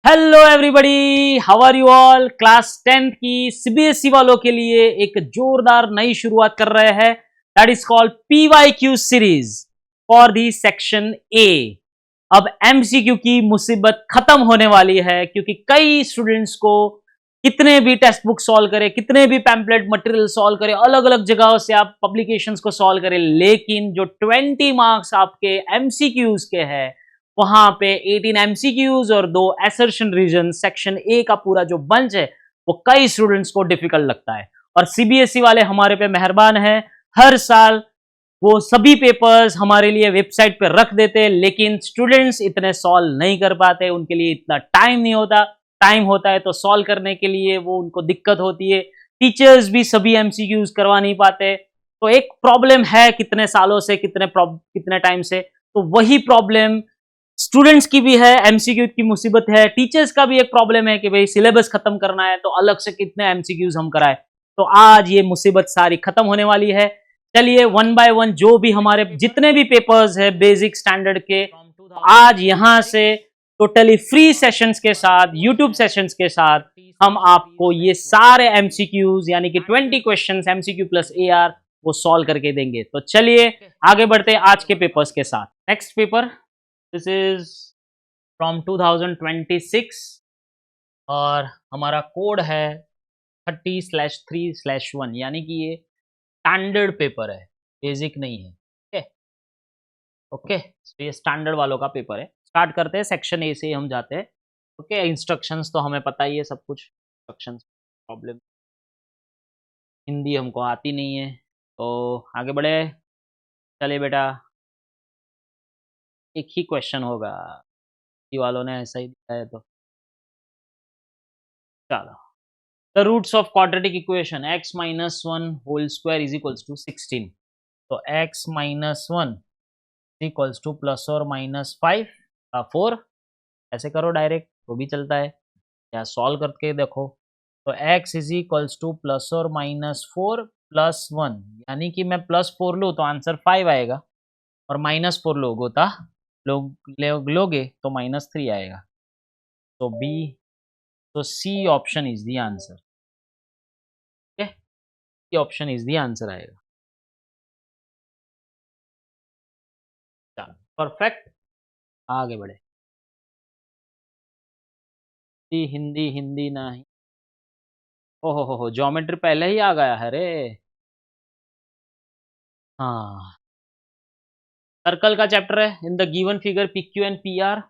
Hello everybody, how are you all. Class 10th की CBSE वालों के लिए एक जोरदार नई शुरुआत कर रहे हैं। That is called PYQ series for the section A. अब एमसीक्यू की मुसीबत खत्म होने वाली है, क्योंकि कई स्टूडेंट्स को कितने भी टेक्स्ट बुक सॉल्व करें, कितने भी पैम्पलेट मटेरियल सॉल्व करें, अलग अलग जगहों से आप पब्लिकेशंस को सॉल्व करें, लेकिन जो 20 मार्क्स आपके एमसीक्यूज के हैं वहां पे 18 एमसीक्यूज और 2 असर्शन रीजन सेक्शन ए का पूरा जो बंच है वो कई स्टूडेंट्स को डिफिकल्ट लगता है। और सीबीएसई वाले हमारे पे मेहरबान हैं, हर साल वो सभी पेपर्स हमारे लिए वेबसाइट पे रख देते हैं, लेकिन स्टूडेंट्स इतने सॉल्व नहीं कर पाते, उनके लिए इतना टाइम नहीं होता। टाइम होता है तो सॉल्व करने के लिए वो उनको दिक्कत होती है। टीचर्स भी सभी एमसीक्यूज करवा नहीं पाते, तो एक प्रॉब्लम है कितने सालों से, कितने टाइम से। तो वही प्रॉब्लम स्टूडेंट्स की भी है, एमसीक्यू की मुसीबत है, टीचर्स का भी एक प्रॉब्लम है कि भाई सिलेबस खत्म करना है तो अलग से कितने एमसीक्यूज हम कराए। तो आज ये मुसीबत सारी खत्म होने वाली है। चलिए वन बाय वन जो भी हमारे जितने भी पेपर्स है बेसिक स्टैंडर्ड के, आज यहां से टोटली फ्री सेशंस के साथ, यूट्यूब सेशंस के साथ हम आपको ये सारे एमसीक्यूज यानी कि 20 क्वेश्चंस एमसीक्यू प्लस एआर वो सॉल्व करके देंगे। तो चलिए आगे बढ़ते हैं आज के पेपर्स के साथ। Next paper, this is from 2026 और हमारा कोड है 30/3/1, यानी कि ये स्टैंडर्ड पेपर है, बेसिक नहीं है। ओके ओके, तो ये स्टैंडर्ड वालों का पेपर है। स्टार्ट करते हैं, सेक्शन ए से हम जाते हैं। ओके, इंस्ट्रक्शंस तो हमें पता ही है सब कुछ। इंस्ट्रक्शंस प्रॉब्लम, हिंदी हमको आती नहीं है, तो आगे बढ़े। चलिए बेटा, एक ही क्वेश्चन होगा, हिंदी वालों ने ऐसा ही दिया है तो चलो। The roots of quadratic equation x minus 1 whole square is equals to 16. तो x minus 1 is equals to plus or minus 5 4। ऐसे करो डायरेक्ट तो भी चलता है, या सॉल्व करके देखो। तो x is equals to plus or minus 4 plus 1, यानी कि मैं प्लस 4 लूँ तो आंसर 5 आएगा, और माइनस 4 लोगे तो माइनस 3 आएगा। तो बी, तो C option is the answer. C option is the answer आएगा। चलो परफेक्ट, आगे बढ़े। हिंदी हिंदी हिंदी नहीं, ओहो हो ज्योमेट्री पहले ही आ गया है रे। हाँ, सर्कल का चैप्टर है। In the given figure P Q and P R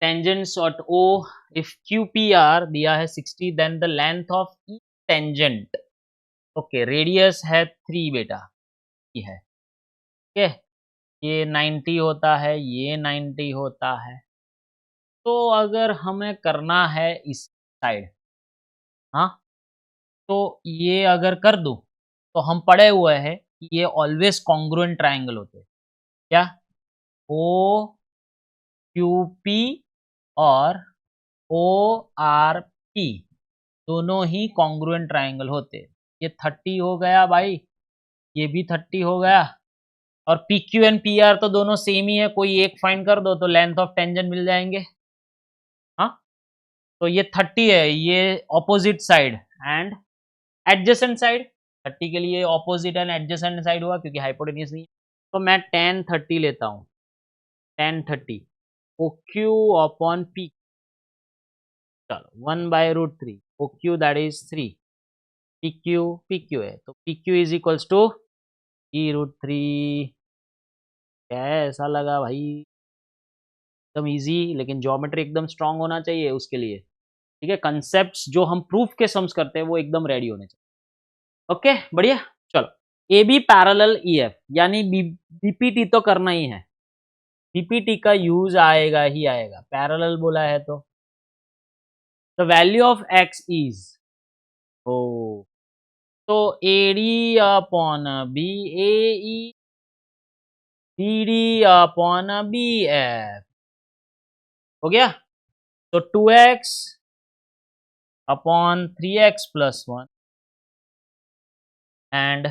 tangents at O, if Q P R दिया है 60, then the length of E tangent. Okay, radius है 3 बेटा, ये है। ओके, ये 90 होता है, ये 90 होता है। तो अगर हमें करना है इस साइड, हाँ, तो ये अगर कर दूं तो हम पढ़े हुए हैं कि ये ऑलवेज कॉन्ग्रुएंट ट्राइंगल होते हैं। क्या? ओ क्यू पी और ओ आर पी दोनों ही कॉन्ग्रुएंट ट्राइंगल होते हैं। ये 30 हो गया भाई, ये भी 30 हो गया, और P Q and P are तो दोनों सेम ही है, कोई एक फाइंड कर दो तो लेंथ ऑफ टेंजेंट मिल जाएंगे। हाँ, तो ये 30 है, ये opposite side and adjacent side. 30 के लिए ऑपोजिट एंड एडजेसेंट साइड हुआ क्योंकि हाइपोटेन्यूज नहीं है। तो मैं tan 30 लेता हूँ, tan 30 O Q upon P, चलो 1/√3 O Q that is 3, P Q है तो P Q is equals to e√3। क्या है, ऐसा लगा भाई एकदम इजी, लेकिन ज्योमेट्री एकदम स्ट्रांग होना चाहिए उसके लिए। ठीक है, कंसेप्ट्स जो हम प्रूफ के सम्स करते हैं वो एकदम रेडी होने चाहिए। ओके बढ़िया, चलो। A B parallel E F, यानी बीपीटी तो करना ही है, बीपीटी का यूज आएगा ही आएगा, पैरेलल बोला है तो। The value of X is, ओ, तो A D upon B A E, B D upon B F हो गया। तो 2x upon 3x plus 1 and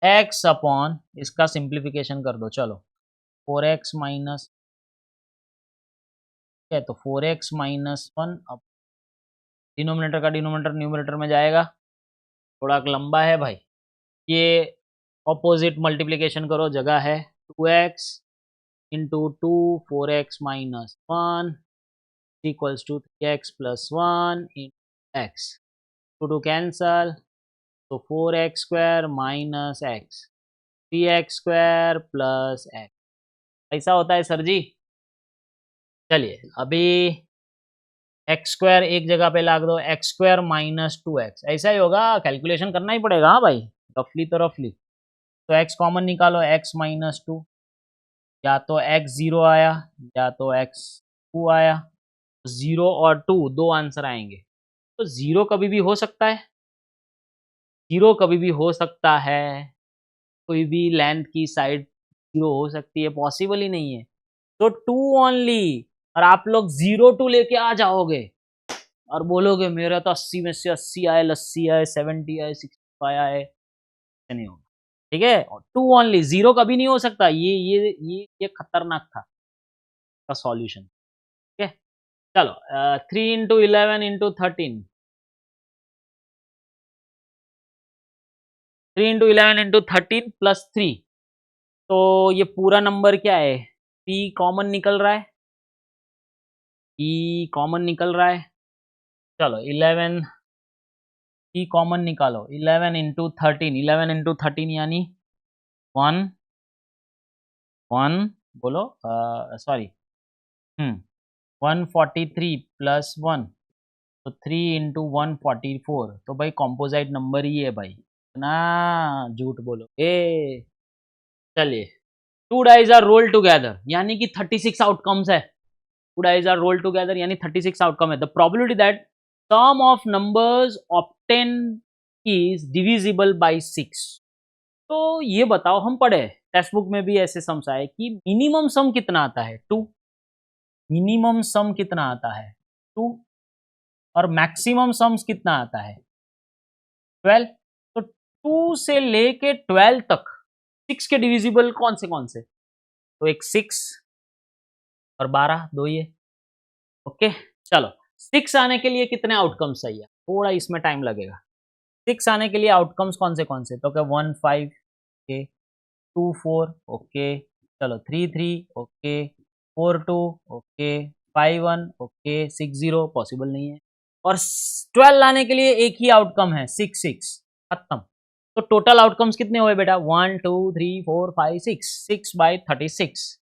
x upon, इसका सिंप्लीफिकेशन कर दो, चलो 4x माइनस है तो 4x माइनस 1 अब डिनोमिनेटर का डिनोमिनेटर न्यूमरेटर में जाएगा, थोड़ा लंबा है भाई। ये ऑपोजिट मल्टीप्लिकेशन करो, जगह है 2x into 2 4x minus 1 equals to 3x plus 1 into X, two cancel तो 4x square minus X 3x square plus X, ऐसा होता है सर जी। चलिए अभी एक्स स्क्वायर एक जगह पे लाग दो, एक्स स्क्वायर माइनस 2x, ऐसा ही होगा, कैलकुलेशन करना ही पड़ेगा। हाँ भाई, रफली तो रफली। तो x कॉमन निकालो, x माइनस 2, या तो x 0 आया या तो x 2 आया, 0 और 2 दो आंसर आएंगे। तो 0 कभी भी हो सकता है, 0 कभी भी हो सकता है, कोई भी लेंथ की साइड 0 हो सकती है, पॉसिबल ही नहीं है। तो 2 ओनली, और आप लोग 0 2 लेके आ जाओगे और बोलोगे मेरा तो 80 में से 80 आए, 80 आए, 70 आए, 65 आए, नहीं होगा। ठीक है, 2 ओनली, 0 कभी नहीं हो सकता। ये खतरनाक था का सॉल्यूशन। ठीक है, चलो 3 into 11 into 13, 3 into 11 into 13 plus 3, तो ये पूरा नंबर क्या है, p कॉमन निकल रहा है, p कॉमन निकल रहा है। चलो 11 p कॉमन निकालो, 11 इंटू 13, 11 इंटू 13 यानी 1 1 बोलो, सॉरी 143 प्लस 1, तो 3 इंटू 144, तो भाई कॉम्पोजाइट नंबर ही है भाई ना, झूठ बोलो ए। चलिए, two dice are roll together यानी कि 36 आउटकम्स है, two dice are roll together यानी 36 आउटकम है। The probability that sum of numbers obtain is divisible by 6। तो ये बताओ, हम पढ़े टेक्स्ट बुक में भी ऐसे सम्स आए कि मिनिमम सम कितना आता है 2, मिनिमम सम कितना आता है 2, और मैक्सिमम सम्स कितना आता है 12। तो 2 से लेके 12 तक 6 के डिविजिबल कौन से, तो एक 6 और 12 दो ही है। ओके, चलो 6 आने के लिए कितने आउटकम्स चाहिए, थोड़ा इसमें टाइम लगेगा। 6 आने के लिए आउटकम्स कौन से, तो क्या 1 5 ओके, 2 4 ओके, चलो 3 3 ओके, 4 2 ओके, 5 1 ओके, 6 0 पॉसिबल नहीं है, और 12 लाने के लिए एक ही आउटकम है 6 6, खत्म। तो टोटल आउटकम्स कितने हुए बेटा, 1 2 3 4 5 6, 6 बाई 36,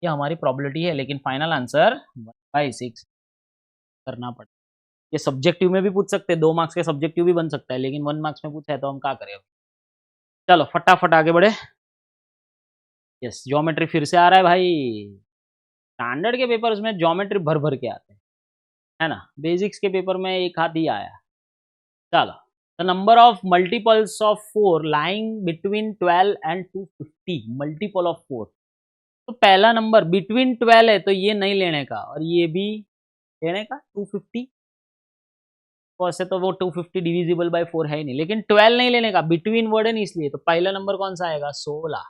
ये हमारी प्रोबेबिलिटी है, लेकिन फाइनल आंसर 1 बाई 6 करना पड़ेगा। ये सब्जेक्टिव में भी पूछ सकते हैं, 2 मार्क्स के सब्जेक्टिव भी बन सकता है, लेकिन 1 मार्क्स में पूछा है तो हम क्या करें। चलो फटाफट आगे बढ़े। यस, ज्योमेट्री फिर से आ रहा है भाई, स्टैंडर्ड के पेपर्स में ज्योमेट्री भर भर के आते हैं, है ना, बेसिक्स के पेपर में एक हाथ ही आया। चलो, the number of multiples of 4 lying between 12 and 250, multiple of 4। तो पहला नंबर बिटवीन 12 है तो ये नहीं लेने का, और ये भी लेने का 250, तो ऐसे तो वो 250 डिविजिबल बाय 4 है ही नहीं, लेकिन 12 नहीं लेने का, बिटवीन वर्ड है नहीं, इसलिए तो पहला नंबर कौन सा आएगा 16,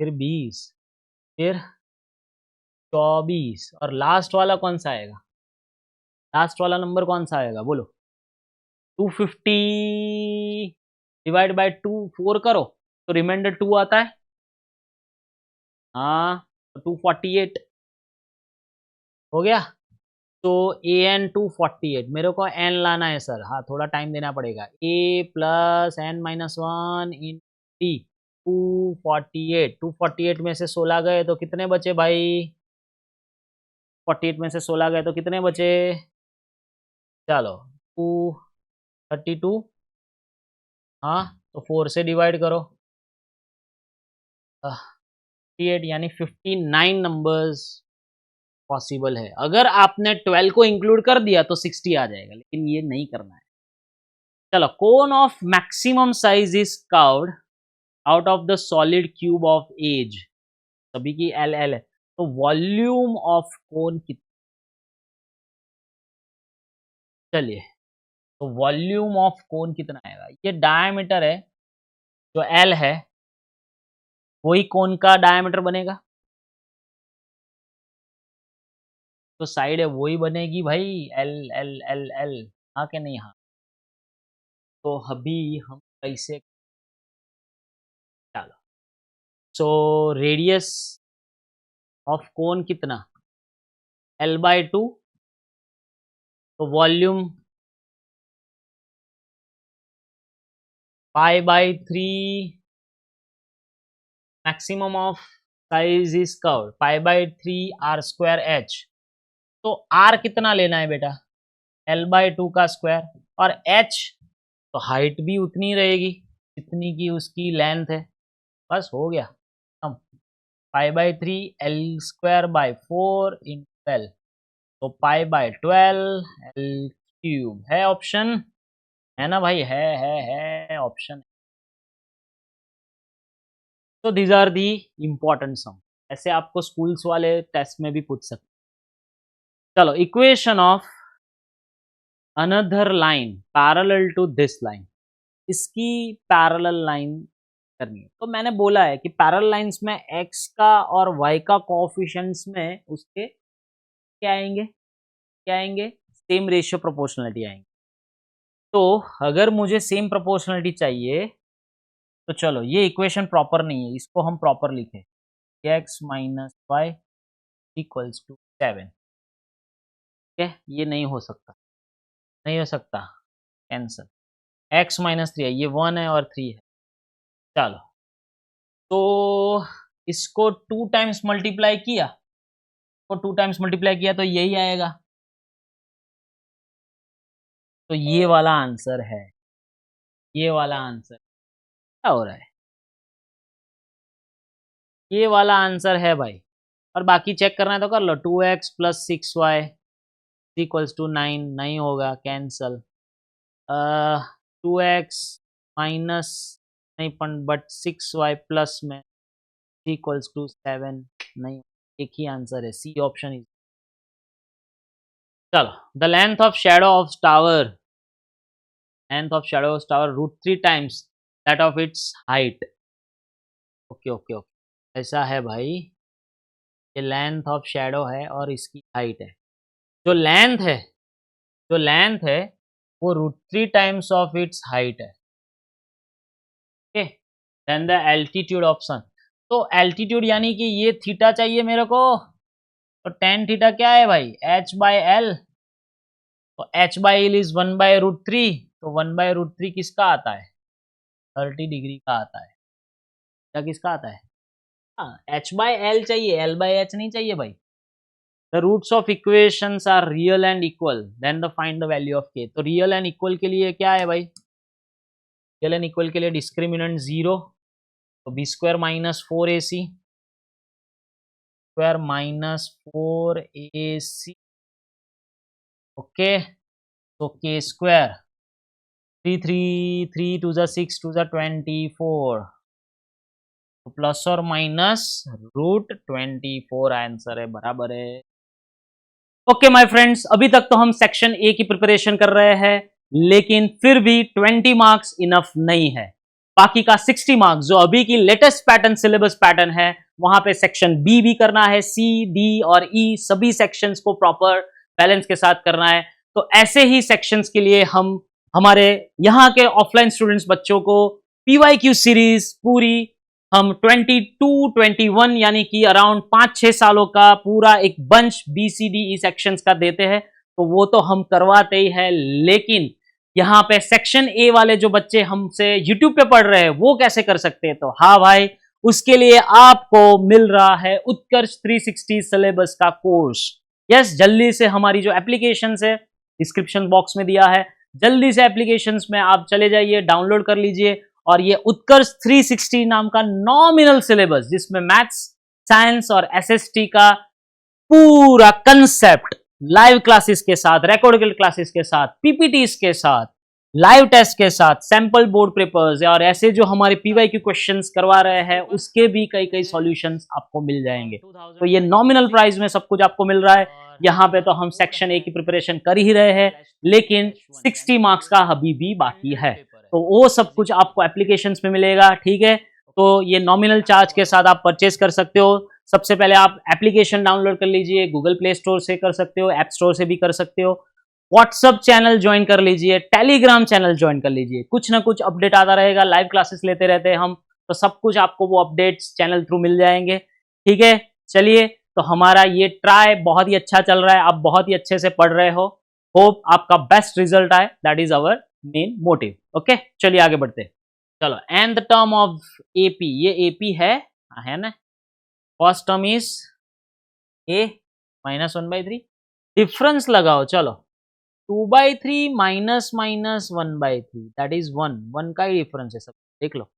फिर 20, फिर 24, और लास्ट वाला कौन सा आएगा, लास्ट वाला नंबर कौन सा आएगा बोलो, 250 डिवाइड बाय 2 4 करो तो रिमाइंडर 2 आता है, हाँ तो 248 हो गया। तो ए एन 248, मेरे को एन लाना है सर, हाँ थोड़ा टाइम देना पड़ेगा, ए प्लस एन माइनस 1 इन टी, 248 में से 16 गए तो कितने बचे भाई, 48 में से 16 गए तो कितने बचे, चलो 232, हाँ तो 4 से डिवाइड करो, 58 यानी 59 नंबर्स पॉसिबल है। अगर आपने 12 को इंक्लूड कर दिया तो 60 आ जाएगा, लेकिन ये नहीं करना है। चलो, cone of maximum size is carved out of the solid cube of edge, सभी की एल एल है, तो वॉल्यूम ऑफ कोन कितना, चलिए तो वॉल्यूम ऑफ कोन कितना आएगा, ये डायमीटर है जो एल है, वही कोन का डायमीटर बनेगा, तो साइड है वही बनेगी भाई, एल एल एल एल, हाँ के नहीं? हाँ। तो अभी हम कैसे, चलो, सो रेडियस ऑफ कोन कितना, L/2, तो volume π/3, maximum of size is curve π/3 r² h। तो r कितना लेना है बेटा, L/2 का स्क्वायर, और h तो हाइट भी उतनी रहेगी जितनी की उसकी लेंथ है, बस हो गया हम। π/3 L²/4 इंटू L, तो π/12 L³ है ऑप्शन, है ना भाई, है ऑप्शन। तो दीज आर दी इम्पोर्टेंट सम, ऐसे आपको स्कूल्स वाले टेस्ट में भी पूछ सकते। चलो, equation of another line parallel to this line, इसकी पैरेलल लाइन करनी है। तो मैंने बोला है कि पैरेलल लाइंस में x का और y का कोएफिशिएंट्स में उसके क्या आएंगे, क्या आएंगे, सेम रेशियो प्रोपोर्शनलिटी आएंगे। तो अगर मुझे सेम प्रोपोर्शनलिटी चाहिए तो चलो, ये इक्वेशन प्रॉपर नहीं है, इसको हम प्रॉपर लिखें, x minus Y equals to 7। ठीक है, ये नहीं हो सकता, नहीं हो सकता, कैंसल। x माइनस 3 है, ये 1 है और 3 है। चलो, तो इसको 2 टाइम्स मल्टीप्लाई किया, तो 2 टाइम्स मल्टीप्लाई किया तो यही आएगा, तो ये वाला आंसर है, ये वाला आंसर क्या हो रहा है, ये वाला आंसर है भाई। और बाकी चेक करना है तो कर लो, 2x plus 6y equals to 9, नहीं होगा, कैंसल। 2x माइनस नहीं बट 6y प्लस में इक्वल्स टू 7, नहीं, एक ही आंसर है, सी ऑप्शन इज। चलो, the length of shadow of tower, length of shadow of tower √3 times that of its height. Okay okay okay, ऐसा है भाई, ये लेंथ ऑफ शैडो है और इसकी हाइट है। जो लेंथ है, जो लेंथ है वो √3 टाइम्स ऑफ इट्स हाइट है। Okay, then the altitude of sun, तो एल्टीट्यूड यानी कि ये थीटा चाहिए मेरे को, तो tan थीटा क्या है भाई, h/l, तो h/l इज 1/√3, तो 1/√3 किसका आता है, 30 डिग्री का आता है, क्या किसका आता है, हाँ, h/l चाहिए, l/h नहीं चाहिए भाई। The roots of equations are real and equal, then the find the value of k। तो रियल एंड इक्वल के लिए क्या है भाई, रियल एंड इक्वल के लिए डिस्क्रिमिनेंट 0, तो b² minus 4ac, square minus 4ac, okay, तो k स्क्वायर 3 2 6 2 24, तो प्लस और माइनस √24 आंसर है, बराबर है। ओके माय फ्रेंड्स, अभी तक तो हम सेक्शन ए की प्रिपरेशन कर रहे हैं, लेकिन फिर भी 20 मार्क्स इनफ नहीं है। बाकी का 60 मार्क्स जो अभी की लेटेस्ट पैटर्न, सिलेबस पैटर्न है, वहां पे सेक्शन बी भी करना है, सी, डी और ई सभी सेक्शंस को प्रॉपर बैलेंस के साथ करना है। तो ऐसे ही सेक्शंस के लिए हम हमारे यहाँ के ऑफलाइन स्टूडेंट्स बच्चों को PYQ सीरीज पूरी हम 22, 21 यानी कि अराउंड 5-6 सालों का पूरा एक बंच BCDE सेक्शंस का देते हैं, तो वो तो हम करवाते ही है, लेकिन यहाँ पे सेक्शन ए वाले जो बच्चे हमसे YouTube पे पढ़ रहे हैं वो कैसे कर सकते हैं, तो हाँ भाई, उसके लिए आपको मिल रहा है उत्कर्ष 360 सिलेबस का कोर्स। यस, जल्दी से हमारी जो एप्लीकेशन है डिस्क्रिप्शन बॉक्स में दिया है, जल्दी से एप्लीकेशंस में आप चले जाइए, डाउनलोड कर लीजिए, और ये उत्कर्ष 360 नाम का नॉमिनल सिलेबस, जिसमें मैथ्स, साइंस और SST का पूरा कंसेप्ट लाइव क्लासेस के साथ, रिकॉर्डेड क्लासेस के साथ, PPTs के साथ, लाइव टेस्ट के साथ, सैंपल बोर्ड पेपर्स और ऐसे जो हमारे PYQ क्वेश्चंस करवा रहे हैं उसके भी कई सॉल्यूशंस आपको मिल जाएंगे। तो ये नॉमिनल प्राइस में सब कुछ आपको मिल रहा है। यहाँ पे तो हम सेक्शन ए की प्रिपरेशन कर ही रहे हैं, लेकिन 60 मार्क्स का अभी भी बाकी है, तो वो सब कुछ आपको एप्लीकेशंस में मिलेगा। ठीक है, तो ये नॉमिनल चार्ज के साथ आप परचेज कर सकते हो। सबसे पहले आप एप्लीकेशन डाउनलोड कर लीजिए, गूगल प्ले स्टोर से कर सकते हो, ऐप स्टोर से भी कर सकते हो, व्हाट्सअप चैनल ज्वाइन कर लीजिए, टेलीग्राम चैनल ज्वाइन कर लीजिए, कुछ ना कुछ अपडेट आता रहेगा, लाइव क्लासेस लेते रहते हैं हम, तो सब कुछ आपको वो अपडेट्स चैनल थ्रू मिल जाएंगे। ठीक है, चलिए, तो हमारा ये ट्राई बहुत ही अच्छा चल रहा है, आप बहुत ही अच्छे से पढ़ रहे हो, होप आपका बेस्ट रिजल्ट आए, that is our main motive. Okay, चलिए आगे बढ़ते हैं। चलो, and the term of AP, ये एपी है ना, first term is A -1/3, difference लगाओ, चलो 2/3 माइनस 1/3 दैट इज 1, 1 का ही डिफरेंस है सब, देख लो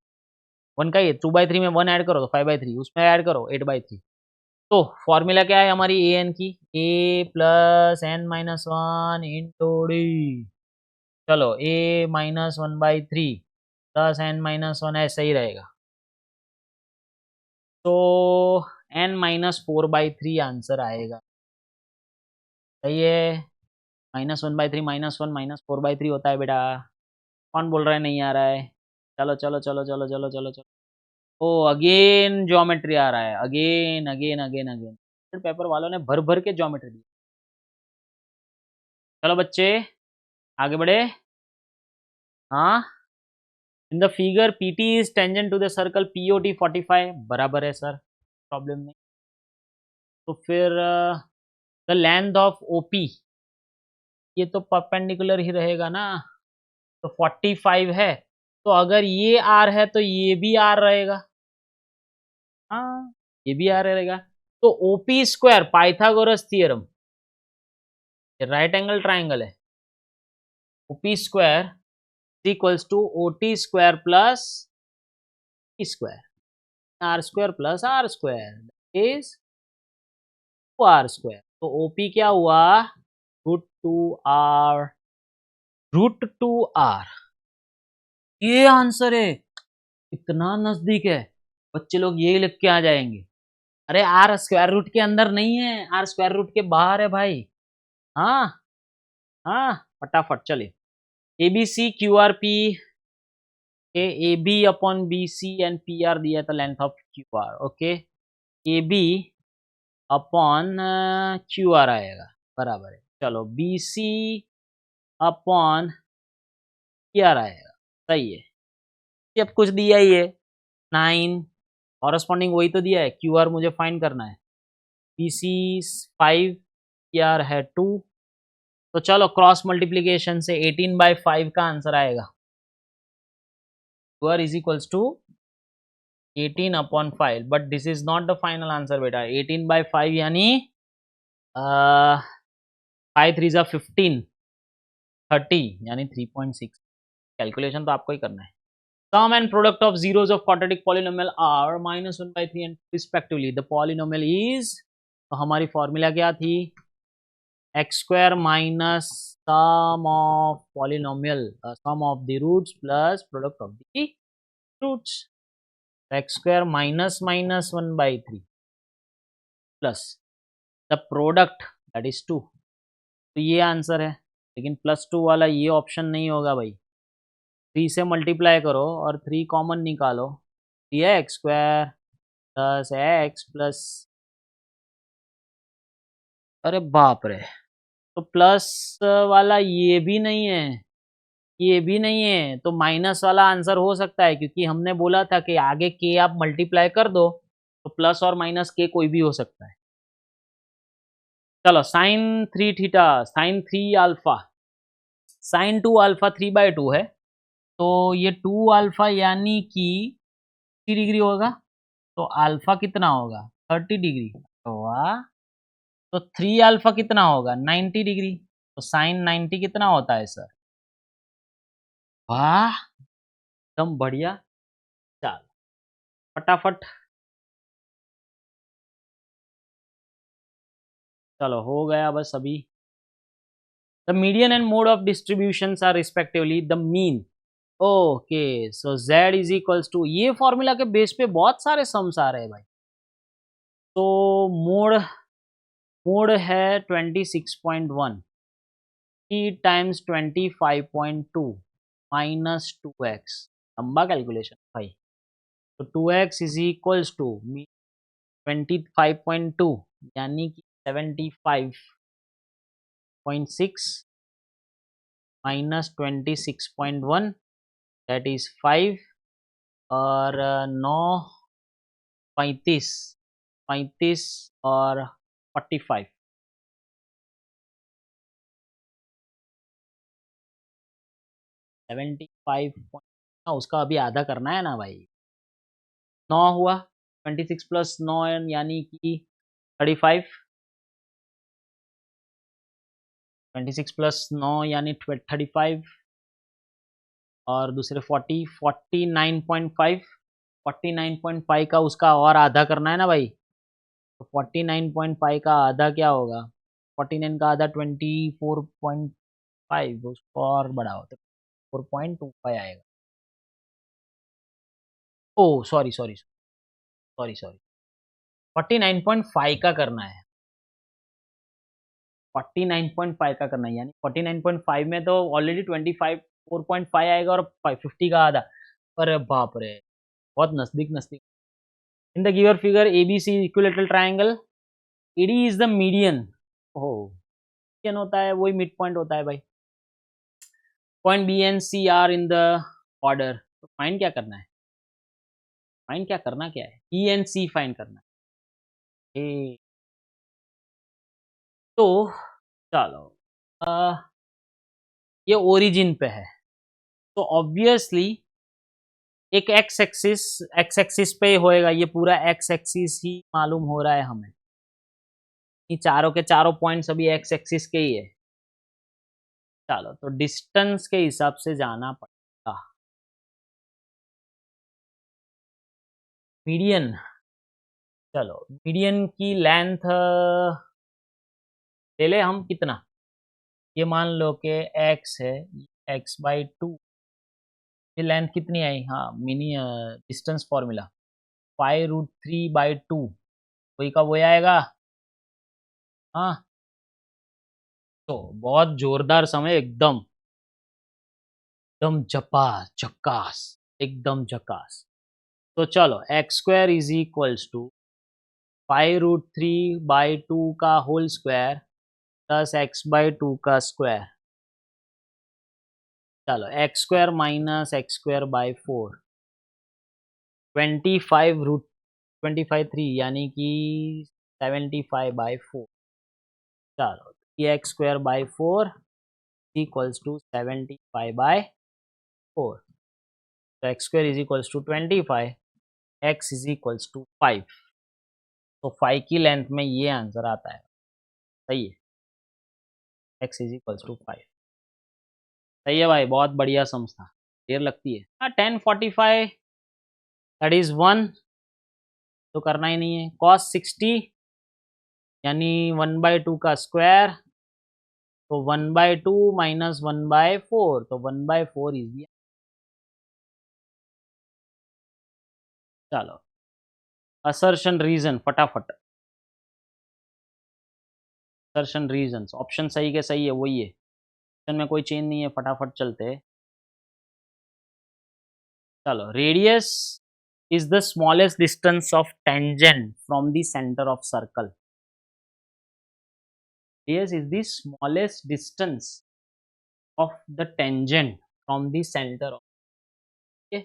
1 का ही है, 2/3 में 1 ऐड करो तो 5/3, उसमें ऐड करो 8/3। तो फॉर्मूला क्या है हमारी ए एन की, a plus n-1 into D, चलो a -1/3 प्लस n-1 ऐसा ही रहेगा, तो n-4/3 आंसर आएगा। सही है, -1/3 -1 -4/3 होता है बेटा, कौन बोल रहा है नहीं आ रहा है? चलो चलो चलो चलो चलो चलो चलो, ओ अगेन ज्योमेट्री आ रहा है, again again again again, paper वालों ने भर भर के ज्योमेट्री दी। चलो बच्चे आगे बढ़े। हाँ, in the figure PT is tangent to the circle POT 45, बराबर है सर, प्रॉब्लम नहीं। तो फिर द लेंथ ऑफ OP, ये तो परपेंडिकुलर ही रहेगा ना, तो 45 है, तो अगर ये R है तो ये भी R रहेगा, हाँ ये भी R रहेगा, तो OP square Pythagoras theorem, right angle triangle है, OP square equals to OT square plus P square, R square plus R square is R square, तो OP क्या हुआ, √2R, √2R, ये आंसर है, इतना नजदीक है, बच्चे लोग ये लिख के आ जाएंगे, अरे R स्क्वायर रूट के अंदर नहीं है, R स्क्वायर रूट के बाहर है भाई। हाँ हाँ, फटाफट चलिए, ABC QRP, AB upon BC and PR दिया था length of QR, okay, AB upon QR आएगा, बराबर है, चलो BC अपॉन PR आएगा, सही है, अब कुछ दिया ही है 9, कॉरस्पॉन्डिंग वही तो दिया है, QR मुझे फाइंड करना है, BC 5, PR है 2, तो चलो क्रॉस मल्टीप्लीकेशन से 18/5 का आंसर आएगा, QR is equals to 18/5, but this is not the final answer बेटा, 18/5 यानी 5 3 जा 15, 30 यानी 3.6, कैलकुलेशन तो आपको ही करना है। Sum and product of zeros of quadratic polynomial are -1/3 and respectively the polynomial is, तो हमारी फॉर्मूला क्या थी, x square minus sum of polynomial, sum of the roots plus product of the roots, x square minus -1/3 plus the product that is 2, तो ये answer है, लेकिन +2 वाला ये ऑप्शन नहीं होगा भाई, 3 से मल्टीप्लाई करो और 3 कॉमन निकालो, ये x square plus x plus, अरे बाप रे, तो प्लस वाला ये भी नहीं है, ये भी नहीं है, तो माइनस वाला आंसर हो सकता है, क्योंकि हमने बोला था कि आगे के आप मल्टीप्लाई कर दो तो प्लस और माइनस के कोई भी हो सकता है। चलो sin 3 theta, sin 3 alpha, sin 2 alpha 3/2 है, तो ये 2 अल्फा यानी कि 30 डिग्री होगा, तो अल्फा कितना होगा 30 डिग्री, तो वाह, तो 3 अल्फा कितना होगा 90 डिग्री, तो साइन 90 कितना होता है सर, वाह एकदम बढ़िया, चल फटाफट, चलो हो गया बस अभी। The median and mode of distribution are respectively the mean, okay, so z is equals to, ये फॉर्मूला के बेस पे बहुत सारे सम्स आ रहे हैं भाई, तो मोड, मोड है 26.1 टाइम्स 25.2 माइनस 2x, लंबा कैलकुलेशन भाई, तो 2x इज इक्वल्स टू 25.2 यानी कि 75.6 माइनस 26.1 दैट इज 5 और 9 35 35 और 45 75 उसका अभी आधा करना है ना भाई। 9 हुआ 26 प्लस 9 यानी कि 35 26 प्लस 9 यानी 35 और दूसरे 40 49.5 49.5 का उसका और आधा करना है ना भाई। तो 49.5 का आधा क्या होगा 49 का आधा 24.5 उसको और बढ़ाओ तो 4.25 आएगा। ओ सॉरी सॉरी सॉरी सॉरी 49.5 का करना है 49.5 का करना है यानी 49.5 में तो ऑलरेडी 25 4.5 आएगा और 50 का आधा। अरे बाप रे बहुत नजदीक नजदीक। In the given figure ABC equilateral triangle AD is the median. ओह मीडियन होता है वही मिड पॉइंट होता है भाई। Point B and C are in the order. तो फाइंड क्या करना है फाइंड क्या करना क्या है E and C फाइंड करना है। तो चलो ये ओरिजिन पे है तो ऑब्वियसली एक एक्स एक्सिस पे होएगा ये पूरा एक्स एक्सिस ही मालूम हो रहा है हमें। ये चारों के चारों पॉइंट्स अभी एक्स एक्सिस के ही है। चलो तो डिस्टेंस के हिसाब से जाना पड़ेगा। मीडियन चलो मीडियन की लेंथ ले ले हम कितना ये मान लो कि x है x/2 ये लेंथ कितनी आई हाँ मिनी डिस्टेंस फॉर्मूला 5√3/2 वही का वही आएगा। हाँ तो बहुत जोरदार समय एकदम एकदम झकास एकदम झकास। तो चलो x² इज इक्वल्स टू 5√3/2 का होल स्क्वायर प्लस x/2 का स्क्वायर। चलो x² माइनस x²/4 25√3 यानी कि 75/4। चलो ये x²/4 इक्वल्स टू 75/4 तो x² is equals to 25 x is equals to 5 तो 5 की लेंथ में ये आंसर आता है। सही है x इज इक्वल्स टू 5। सही है भाई बहुत बढ़िया सम्स था देर लगती है। हाँ 1045 दैट इज 1 तो करना ही नहीं है cos 60 यानी 1/2 का स्क्वायर तो 1/2 माइनस 1/4 तो 1/4 इज दिया। चलो असर्शन रीजन फटाफट असर्शन रीजन ऑप्शन सही के सही है वही है ऑप्शन में कोई चेंज नहीं है फटाफट चलते हैं। चलो radius is the smallest distance of tangent from the center of circle. Radius is the smallest distance of the tangent from the center of okay?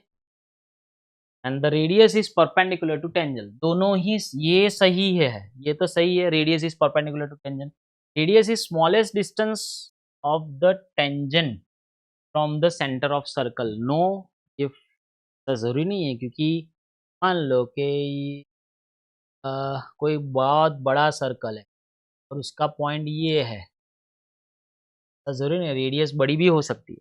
And the radius is perpendicular to tangent. दोनों ही ये सही है ये तो सही है radius is perpendicular to tangent. Radius is smallest distance of the tangent from the center of circle. No if जरूरी नहीं है क्योंकि मान लो कि कोई बहुत बड़ा सर्कल है और उसका पॉइंट ये है तो जरूरी नहीं रेडियस बड़ी भी हो सकती है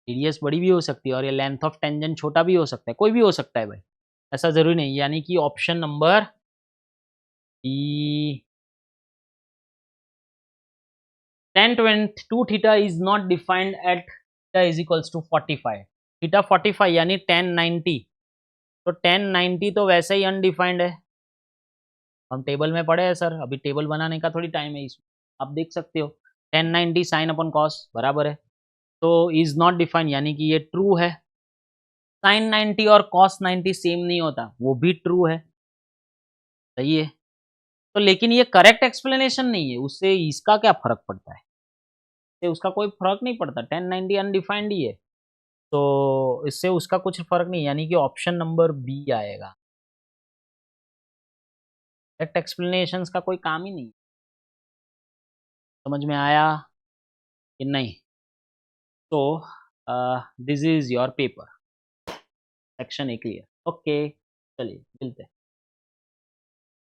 रेडियस बड़ी भी हो सकती है और ये लेंथ ऑफ टेंजेंट छोटा भी हो सकता है कोई भी हो सकता है भाई ऐसा जरूरी नहीं यानी कि option number E 10/2 theta is not defined at theta is equals to 45 theta 45 यानी 1090 तो 1090 तो वैसे ही अनडिफाइंड है। हम टेबल में पढ़े हैं सर अभी टेबल बनाने का थोड़ी टाइम है इसमें आप देख सकते हो 1090 साइन अपन कॉस बराबर है तो इज नॉट डिफाइंड यानी कि ये ट्रू है। साइन 90 और कॉस 90 सेम नहीं होता वो भी ट्रू है सही है। तो लेकिन ये करेक्ट एक्सप्लेनेशन नहीं है, उससे इसका क्या फ़र्क पड़ता है? इससे उसका कोई फ़र्क नहीं पड़ता, 1090 अनडिफाइंड ही है। तो इससे उसका कुछ फ़र्क नहीं, यानी कि ऑप्शन नंबर बी आएगा। करेक्ट एक्सप्लेनेशंस का कोई काम ही नहीं। समझ में आया कि नहीं? तो this is your paper, section A clear. Okay, चलिए मिलते हैं।